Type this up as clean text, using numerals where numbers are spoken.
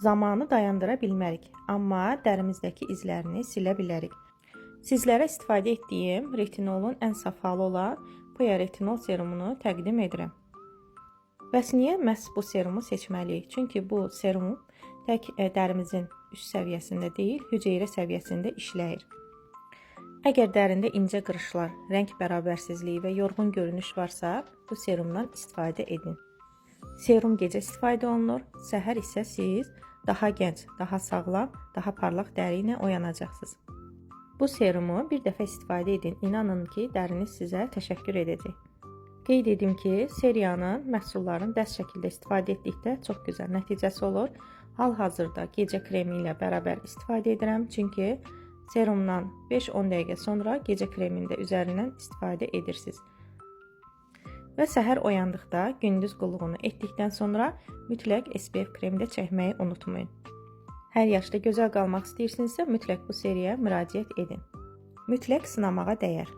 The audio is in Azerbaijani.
Zamanı dayandıra bilmərik, amma dərimizdəki izlərini silə bilərik. Sizlərə istifadə etdiyim retinolon ən saf halı olan Pia retinol serumunu təqdim edirəm. Bəs niyə məhz bu serumu seçməliyik? Çünki bu serum tək dərimizin üst səviyyəsində deyil, hüceyrə səviyyəsində işləyir. Əgər dərində incə qırışlar, rəng bərabərsizliyi və yorğun görünüş varsa, bu serumdan istifadə edin. Serum gecə istifadə olunur, səhər isə siz daha gənc, daha sağlam, daha parlaq dəri ilə oyanacaqsınız. Bu serumu bir dəfə istifadə edin, inanın ki, dəriniz sizə təşəkkür edəcək. Qeyd edim ki, seriyanın məhsullarını dəst şəkildə istifadə etdikdə çox gözəl nəticəsi olur. Hal-hazırda gecə kremi ilə bərabər istifadə edirəm, çünki serumdan 5-10 dəqiqə sonra gecə kremini də üzərindən istifadə edirsiniz. Və səhər oyandıqda gündüz qulluğunu etdikdən sonra mütləq SPF kremi də çəkməyi unutmayın. Hər yaşda gözəl qalmaq istəyirsinizsə, mütləq bu seriyaya müraciət edin. Mütləq sınamağa dəyər.